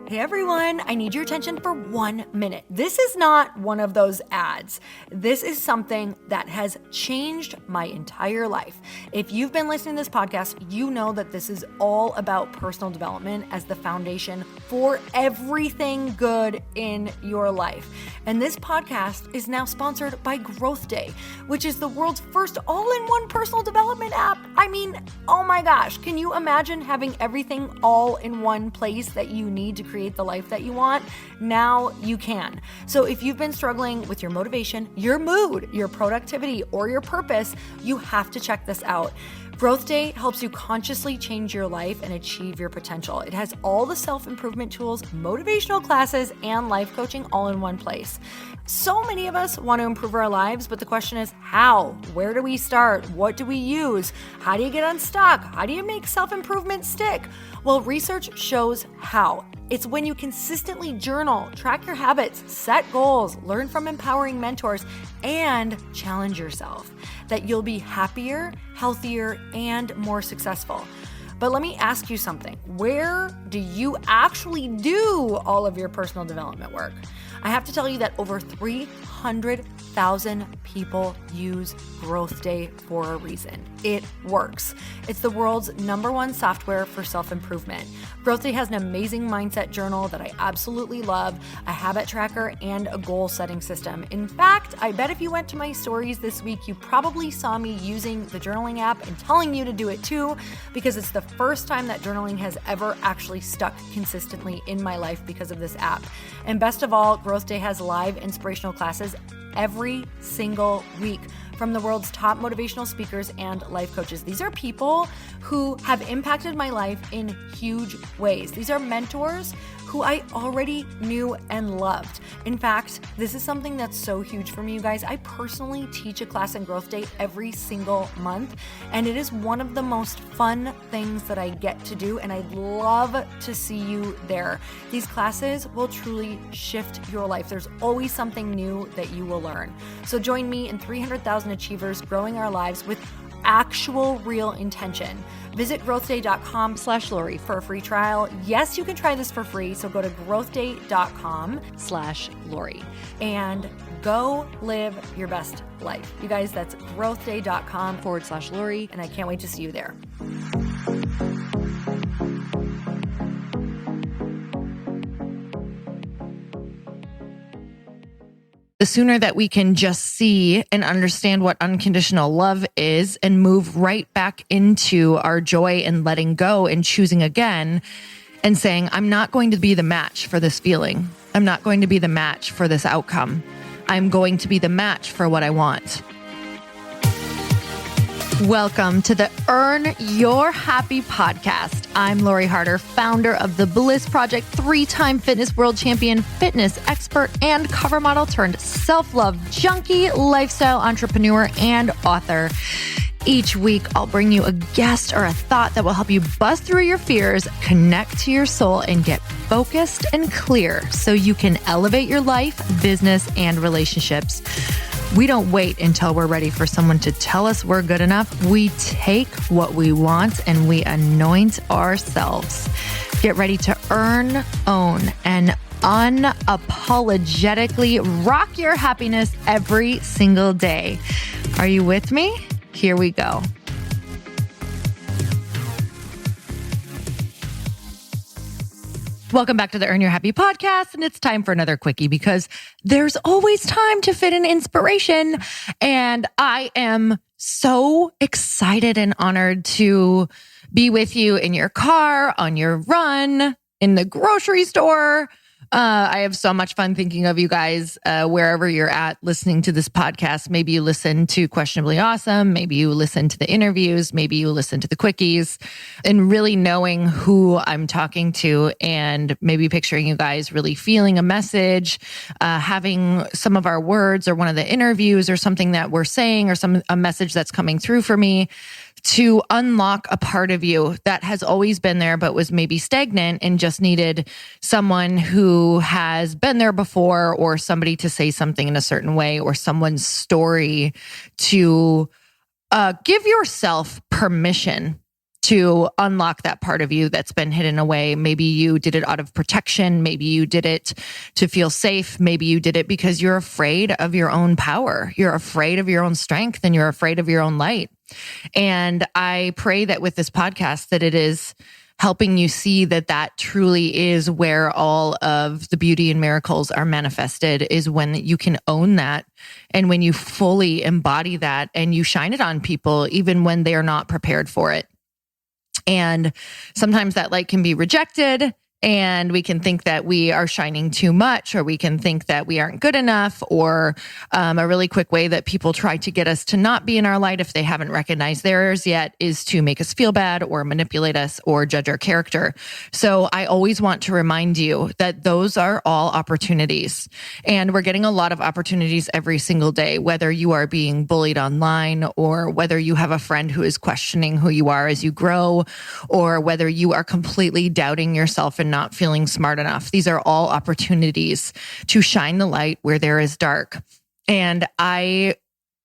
Hey everyone, I need your attention for 1 minute. This is not one of those ads. This is something that has changed my entire life. If you've been listening to this podcast, you know that this is all about personal development as the foundation for everything good in your life. And this podcast is now sponsored by Growth Day, which is the world's first all-in-one personal development app. I mean, oh my gosh, can you imagine having everything all in one place that you need to create the life that you want? Now you can. So if you've been struggling with your motivation, your mood, your productivity, or your purpose, you have to check this out. Growth Day helps you consciously change your life and achieve your potential. It has all the self-improvement tools, motivational classes, and life coaching all in one place. So many of us want to improve our lives, but the question is how? Where do we start? What do we use? How do you get unstuck? How do you make self-improvement stick? Well, research shows how. It's when you consistently journal, track your habits, set goals, learn from empowering mentors, and challenge yourself that you'll be happier, healthier, and more successful. But let me ask you something. Where do you actually do all of your personal development work? I have to tell you that over 300,000 people use Growth Day for a reason. It works. It's the world's #1 software for self-improvement. Growth Day has an amazing mindset journal that I absolutely love, a habit tracker, and a goal-setting system. In fact, I bet if you went to my stories this week, you probably saw me using the journaling app and telling you to do it too, because it's the first time that journaling has ever actually stuck consistently in my life because of this app. And best of all, Growth Day has live inspirational classes every single week from the world's top motivational speakers and life coaches. These are people who have impacted my life in huge ways. These are mentors who I already knew and loved. In fact, this is something that's so huge for me, you guys. I personally teach a class in Growth Day every single month, and it is one of the most fun things that I get to do, and I'd love to see you there. These classes will truly shift your life. There's always something new that you will learn. So join me and 300,000 achievers growing our lives with actual real intention. Visit growthday.com/Lori for a free trial. Yes, you can try this for free. So go to growthday.com/Lori and go live your best life. You guys, that's growthday.com/Lori. And I can't wait to see you there. The sooner that we can just see and understand what unconditional love is and move right back into our joy and letting go and choosing again and saying, I'm not going to be the match for this feeling. I'm not going to be the match for this outcome. I'm going to be the match for what I want. Welcome to the Earn Your Happy podcast. I'm Lori Harder, founder of the Bliss Project, 3-time fitness world champion, fitness expert, and cover model turned self-love junkie, lifestyle entrepreneur, and author. Each week, I'll bring you a guest or a thought that will help you bust through your fears, connect to your soul, and get focused and clear so you can elevate your life, business, and relationships. We don't wait until we're ready for someone to tell us we're good enough. We take what we want and we anoint ourselves. Get ready to earn, own, and unapologetically rock your happiness every single day. Are you with me? Here we go. Welcome back to the Earn Your Happy podcast. And it's time for another quickie because there's always time to fit in inspiration. And I am so excited and honored to be with you in your car, on your run, in the grocery store. I have so much fun thinking of you guys wherever you're at listening to this podcast. Maybe you listen to Questionably Awesome. Maybe you listen to the interviews. Maybe you listen to the quickies, and really knowing who I'm talking to and maybe picturing you guys really feeling a message, having some of our words or one of the interviews or something that we're saying or a message that's coming through for me to unlock a part of you that has always been there, but was maybe stagnant and just needed someone who has been there before, or somebody to say something in a certain way, or someone's story to give yourself permission to unlock that part of you that's been hidden away. Maybe you did it out of protection. Maybe you did it to feel safe. Maybe you did it because you're afraid of your own power. You're afraid of your own strength and you're afraid of your own light. And I pray that with this podcast that it is helping you see that that truly is where all of the beauty and miracles are manifested, is when you can own that and when you fully embody that and you shine it on people, even when they are not prepared for it. And sometimes that light can be rejected, and we can think that we are shining too much, or we can think that we aren't good enough, or a really quick way that people try to get us to not be in our light if they haven't recognized theirs yet is to make us feel bad or manipulate us or judge our character. So I always want to remind you that those are all opportunities, and we're getting a lot of opportunities every single day, whether you are being bullied online or whether you have a friend who is questioning who you are as you grow, or whether you are completely doubting yourself and not feeling smart enough. These are all opportunities to shine the light where there is dark. And I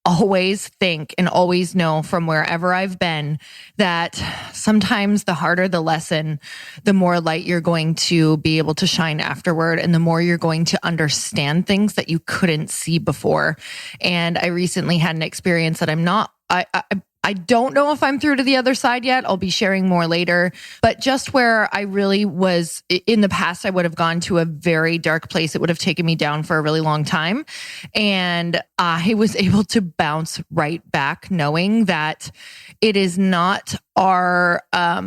always think and always know from wherever I've been that sometimes the harder the lesson, the more light you're going to be able to shine afterward, and the more you're going to understand things that you couldn't see before. And I recently had an experience that I don't know if I'm through to the other side yet. I'll be sharing more later. But just where I really was in the past, I would have gone to a very dark place. It would have taken me down for a really long time. And I was able to bounce right back, knowing that it is not our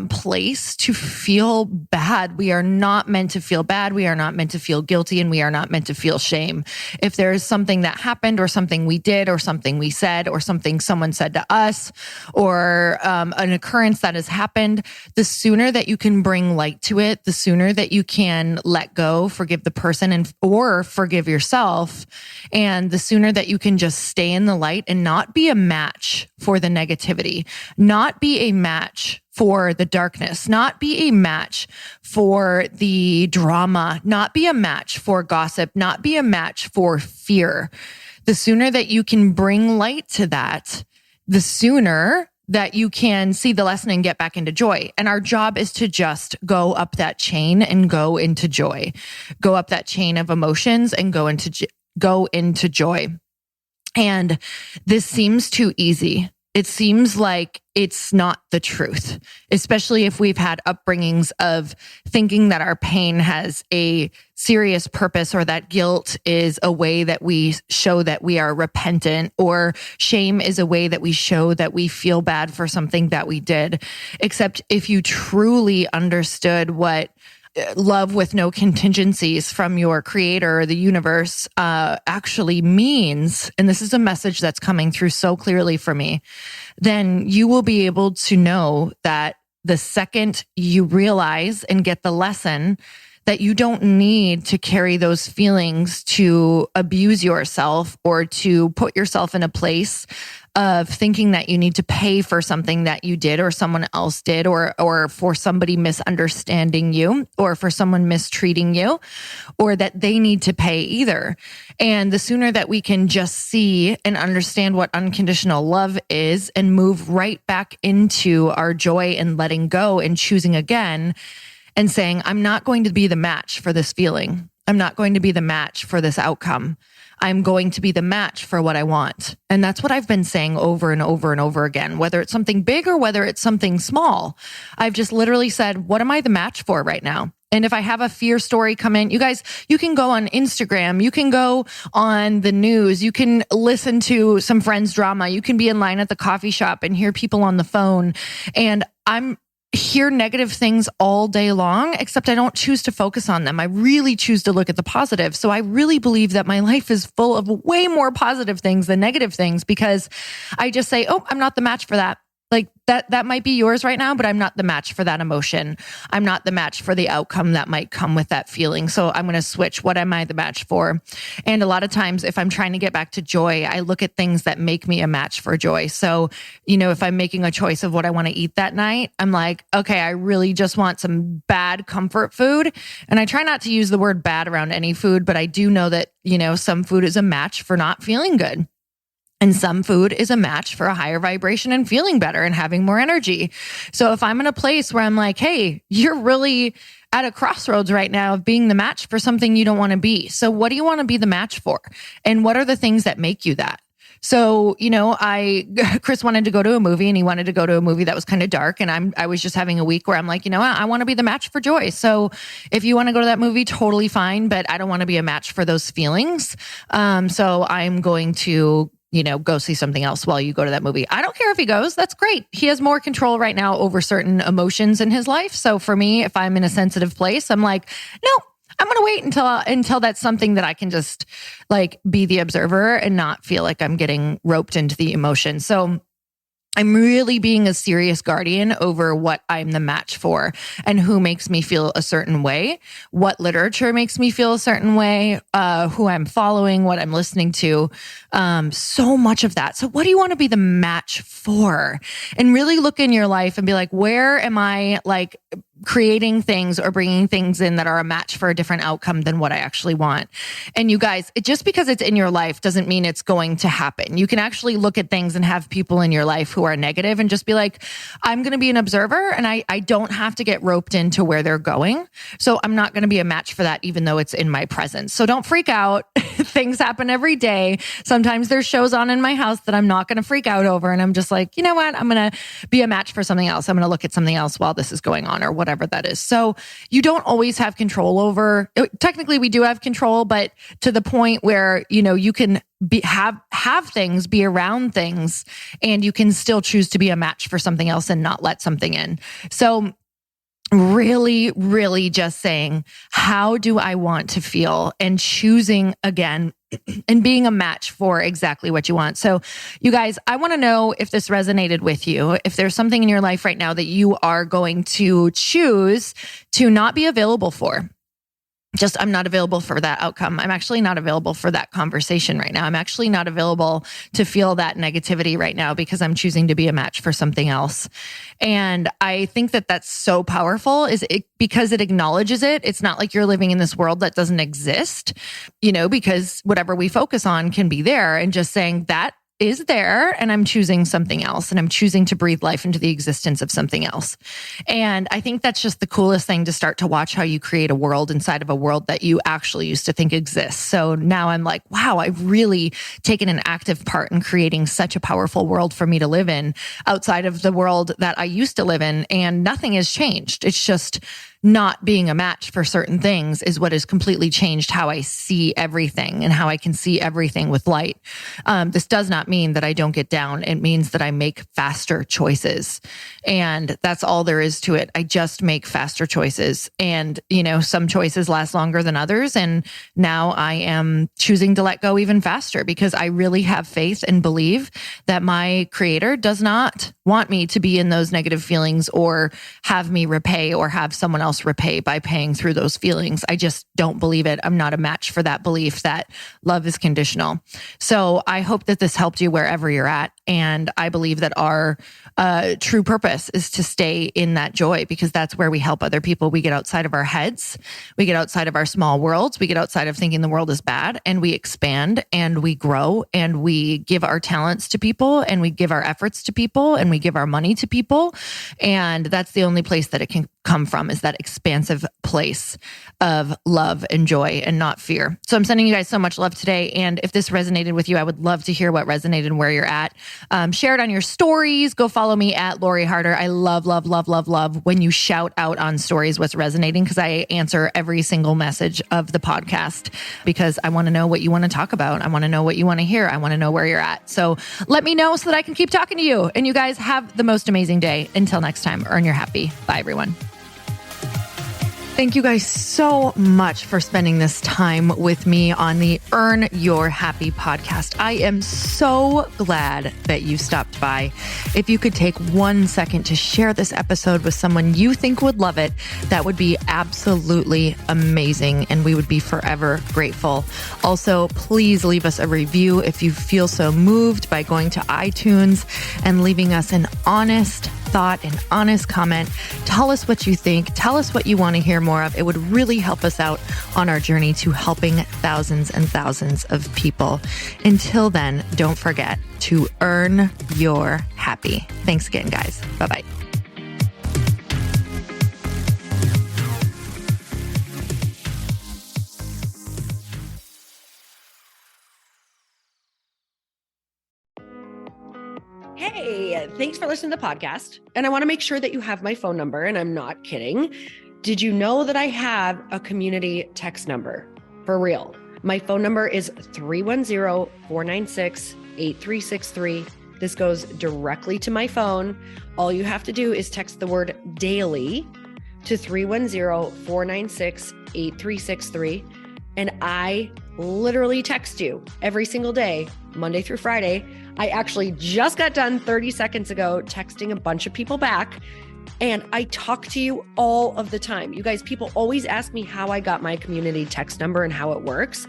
place to feel bad. We are not meant to feel bad. We are not meant to feel guilty, and we are not meant to feel shame. If there is something that happened, or something we did, or something we said, or something someone said to us, or an occurrence that has happened, the sooner that you can bring light to it, the sooner that you can let go, forgive the person, or forgive yourself, and the sooner that you can just stay in the light and not be a match for the negativity, not be a match for the darkness, not be a match for the drama, not be a match for gossip, not be a match for fear. The sooner that you can bring light to that, the sooner that you can see the lesson and get back into joy. And our job is to just go up that chain and go into joy, go up that chain of emotions and go into joy. And this seems too easy. It seems like it's not the truth, especially if we've had upbringings of thinking that our pain has a serious purpose, or that guilt is a way that we show that we are repentant, or shame is a way that we show that we feel bad for something that we did. Except if you truly understood what love with no contingencies from your creator or the universe actually means, and this is a message that's coming through so clearly for me, then you will be able to know that the second you realize and get the lesson that you don't need to carry those feelings to abuse yourself, or to put yourself in a place of thinking that you need to pay for something that you did or someone else did, or for somebody misunderstanding you, or for someone mistreating you, or that they need to pay either. And the sooner that we can just see and understand what unconditional love is and move right back into our joy and letting go and choosing again and saying, I'm not going to be the match for this feeling. I'm not going to be the match for this outcome. I'm going to be the match for what I want. And that's what I've been saying over and over and over again, whether it's something big or whether it's something small. I've just literally said, what am I the match for right now? And if I have a fear story come in, you guys, you can go on Instagram, you can go on the news, you can listen to some friends' drama, you can be in line at the coffee shop and hear people on the phone. And I'm hear negative things all day long, except I don't choose to focus on them. I really choose to look at the positive. So I really believe that my life is full of way more positive things than negative things, because I just say, oh, I'm not the match for that. Like that might be yours right now, but I'm not the match for that emotion. I'm not the match for the outcome that might come with that feeling. So I'm going to switch. What am I the match for? And a lot of times if I'm trying to get back to joy, I look at things that make me a match for joy. So, if I'm making a choice of what I want to eat that night, I'm like, okay, I really just want some bad comfort food. And I try not to use the word bad around any food, but I do know that, some food is a match for not feeling good. And some food is a match for a higher vibration and feeling better and having more energy. So if I'm in a place where I'm like, hey, you're really at a crossroads right now of being the match for something you don't want to be. So what do you want to be the match for? And what are the things that make you that? So, Chris wanted to go to a movie and he wanted to go to a movie that was kind of dark. And I was just having a week where I'm like, I want to be the match for joy. So if you want to go to that movie, totally fine, but I don't want to be a match for those feelings. So I'm going to go see something else while you go to that movie. I don't care if he goes. That's great. He has more control right now over certain emotions in his life. So for me, if I'm in a sensitive place, I'm like, no, I'm going to wait until that's something that I can just like be the observer and not feel like I'm getting roped into the emotion. So I'm really being a serious guardian over what I'm the match for and who makes me feel a certain way, what literature makes me feel a certain way, who I'm following, what I'm listening to, so much of that. So what do you want to be the match for? And really look in your life and be like, where am I like creating things or bringing things in that are a match for a different outcome than what I actually want? And you guys, just because it's in your life doesn't mean it's going to happen. You can actually look at things and have people in your life who are negative and just be like, I'm going to be an observer and I don't have to get roped into where they're going. So I'm not going to be a match for that, even though it's in my presence. So don't freak out. Things happen every day. Sometimes there's shows on in my house that I'm not going to freak out over. And I'm just like, you know what? I'm going to be a match for something else. I'm going to look at something else while this is going on or whatever that is. So you don't always have control over, technically we do have control, but to the point where, you can have things, be around things, and you can still choose to be a match for something else and not let something in. So really, really just saying, how do I want to feel, and choosing again and being a match for exactly what you want. So you guys, I want to know if this resonated with you, if there's something in your life right now that you are going to choose to not be available for. Just, I'm not available for that outcome. I'm actually not available for that conversation right now. I'm actually not available to feel that negativity right now because I'm choosing to be a match for something else. And I think that that's so powerful because it acknowledges it. It's not like you're living in this world that doesn't exist, because whatever we focus on can be there, and just saying that is there and I'm choosing something else, and I'm choosing to breathe life into the existence of something else. And I think that's just the coolest thing, to start to watch how you create a world inside of a world that you actually used to think exists. So now I'm like, wow, I've really taken an active part in creating such a powerful world for me to live in outside of the world that I used to live in. And nothing has changed. It's just not being a match for certain things is what has completely changed how I see everything and how I can see everything with light. This does not mean that I don't get down. It means that I make faster choices. And that's all there is to it. I just make faster choices. And, some choices last longer than others. And now I am choosing to let go even faster, because I really have faith and believe that my creator does not want me to be in those negative feelings or have me repay or have someone else repay by paying through those feelings. I just don't believe it. I'm not a match for that belief that love is conditional. So I hope that this helped you wherever you're at. And I believe that our true purpose is to stay in that joy, because that's where we help other people. We get outside of our heads. We get outside of our small worlds. We get outside of thinking the world is bad, and we expand and we grow and we give our talents to people and we give our efforts to people and we give our money to people. And that's the only place that it can come from, is that expansive place of love and joy and not fear. So I'm sending you guys so much love today. And if this resonated with you, I would love to hear what resonated and where you're at. Share it on your stories. Go follow me at Lori Harder. I love, love, love, love, love when you shout out on stories what's resonating, because I answer every single message of the podcast, because I want to know what you want to talk about. I want to know what you want to hear. I want to know where you're at. So let me know so that I can keep talking to you. And you guys have the most amazing day. Until next time, earn your happy. Bye, everyone. Thank you guys so much for spending this time with me on the Earn Your Happy podcast. I am so glad that you stopped by. If you could take 1 second to share this episode with someone you think would love it, that would be absolutely amazing, and we would be forever grateful. Also, please leave us a review if you feel so moved by going to iTunes and leaving us an honest thought, an honest comment. Tell us what you think. Tell us what you want to hear more of. It would really help us out on our journey to helping thousands and thousands of people. Until then, don't forget to earn your happy. Thanks again, guys. Bye-bye. Hey, thanks for listening to the podcast. And I want to make sure that you have my phone number, and I'm not kidding. Did you know that I have a community text number? For real. My phone number is 310-496-8363. This goes directly to my phone. All you have to do is text the word daily to 310-496-8363. And I literally text you every single day, Monday through Friday. I actually just got done 30 seconds ago texting a bunch of people back, and I talk to you all of the time. You guys, people always ask me how I got my community text number and how it works.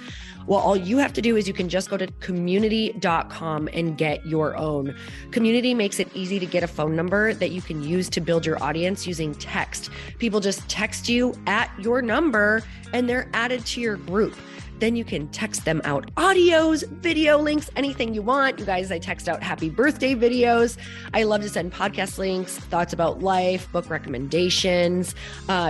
Well, all you have to do is you can just go to community.com and get your own. Community makes it easy to get a phone number that you can use to build your audience using text. People just text you at your number and they're added to your group. Then you can text them out audios, video links, anything you want. You guys, I text out happy birthday videos. I love to send podcast links, thoughts about life, book recommendations,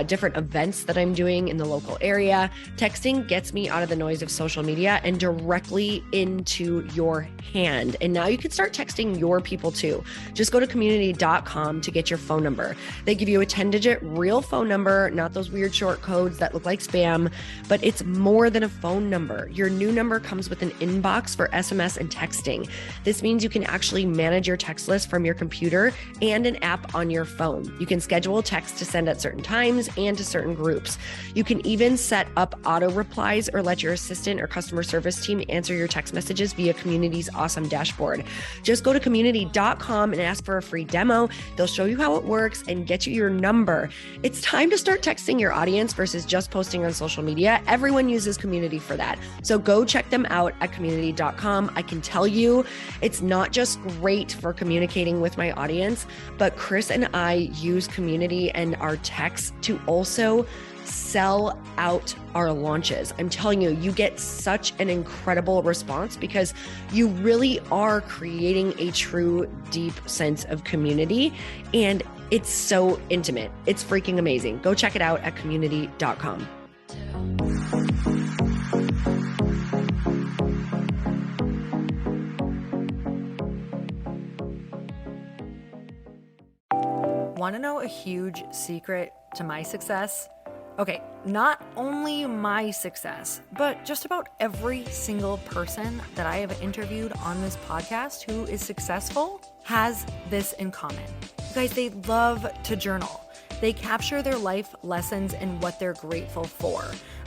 different events that I'm doing in the local area. Texting gets me out of the noise of social media and directly into your hand. And now you can start texting your people too. Just go to community.com to get your phone number. They give you a 10-digit real phone number, not those weird short codes that look like spam, but it's more than a phone number. Your new number comes with an inbox for SMS and texting. This means you can actually manage your text list from your computer and an app on your phone. You can schedule text to send at certain times and to certain groups. You can even set up auto replies or let your assistant or customer service team answer your text messages via Community's awesome dashboard. Just go to community.com and ask for a free demo. They'll show you how it works and get you your number. It's time to start texting your audience versus just posting on social media. Everyone uses Community for that. So go check them out at community.com. I can tell you it's not just great for communicating with my audience, but Chris and I use Community and our texts to also sell out our launches. I'm telling you, you get such an incredible response because you really are creating a true, deep sense of community. And it's so intimate. It's freaking amazing. Go check it out at community.com. Want to know a huge secret to my success? Okay, not only my success, but just about every single person that I have interviewed on this podcast who is successful has this in common. You guys, they love to journal. They capture their life lessons and what they're grateful for.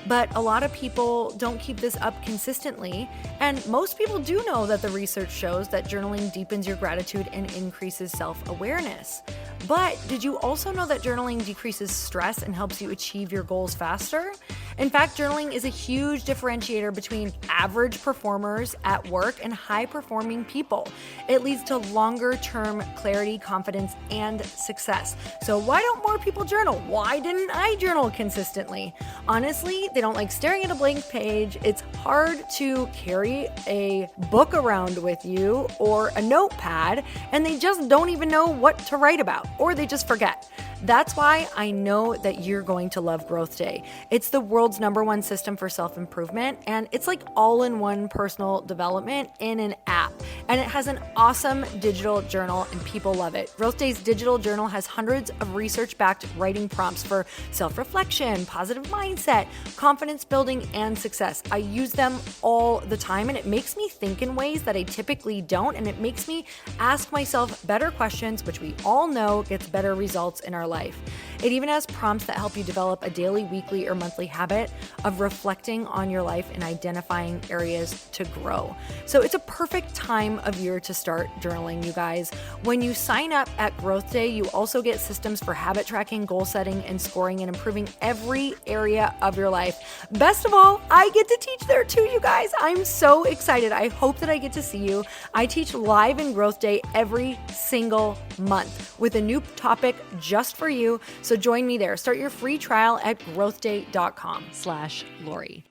But a lot of people don't keep this up consistently. And most people do know that the research shows that journaling deepens your gratitude and increases self-awareness. But did you also know that journaling decreases stress and helps you achieve your goals faster? In fact, journaling is a huge differentiator between average performers at work and high-performing people. It leads to longer-term clarity, confidence, and success. So why don't more people journal? Why didn't I journal consistently? Honestly, they don't like staring at a blank page. It's hard to carry a book around with you or a notepad, and they just don't even know what to write about, or they just forget. That's why I know that you're going to love Growth Day. It's the world's #1 system for self-improvement, and it's like all-in-one personal development in an app. And it has an awesome digital journal, and people love it. Growth Day's digital journal has hundreds of research-backed writing prompts for self-reflection, positive mindset, confidence building, and success. I use them all the time, and it makes me think in ways that I typically don't, and it makes me ask myself better questions, which we all know gets better results in our life. It even has prompts that help you develop a daily, weekly, or monthly habit of reflecting on your life and identifying areas to grow. So it's a perfect time of year to start journaling, you guys. When you sign up at Growth Day, you also get systems for habit tracking, goal setting, and scoring, and improving every area of your life. Best of all, I get to teach there too, you guys. I'm so excited. I hope that I get to see you. I teach live in Growth Day every single month with a new topic just for you. So join me there. Start your free trial at growthday.com/Lori.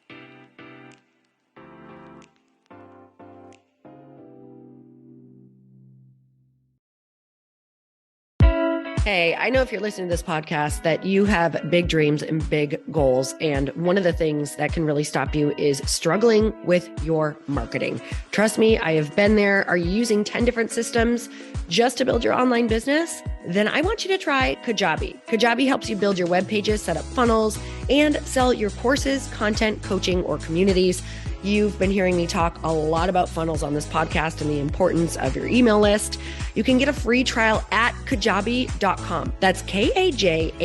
Hey, I know if you're listening to this podcast that you have big dreams and big goals. And one of the things that can really stop you is struggling with your marketing. Trust me, I have been there. Are you using 10 different systems just to build your online business? Then I want you to try Kajabi. Kajabi helps you build your web pages, set up funnels, and sell your courses, content, coaching, or communities. You've been hearing me talk a lot about funnels on this podcast and the importance of your email list. You can get a free trial at kajabi.com. That's Kajabi.com.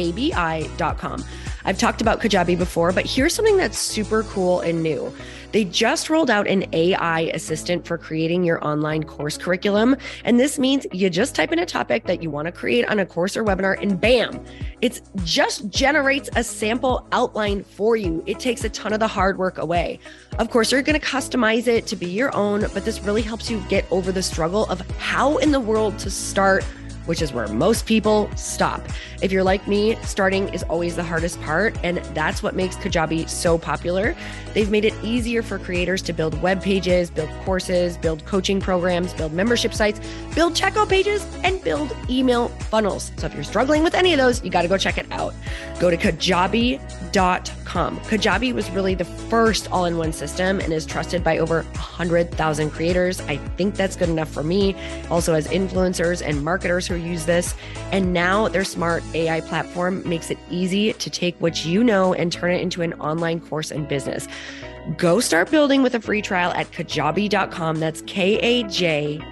I've talked about Kajabi before, but here's something that's super cool and new. They just rolled out an AI assistant for creating your online course curriculum. And this means you just type in a topic that you want to create on a course or webinar, and bam, it just generates a sample outline for you. It takes a ton of the hard work away. Of course, you're going to customize it to be your own, but this really helps you get over the struggle of how in the world to start, which is where most people stop. If you're like me, starting is always the hardest part, and that's what makes Kajabi so popular. They've made it easier for creators to build web pages, build courses, build coaching programs, build membership sites, build checkout pages, and build email funnels. So if you're struggling with any of those, you got to go check it out. Go to Kajabi.com. Kajabi was really the first all-in-one system and is trusted by over 100,000 creators. I think that's good enough for me. Also has influencers and marketers who use this. And now their smart AI platform makes it easy to take what you know and turn it into an online course and business. Go start building with a free trial at Kajabi.com. That's Kajabi.com.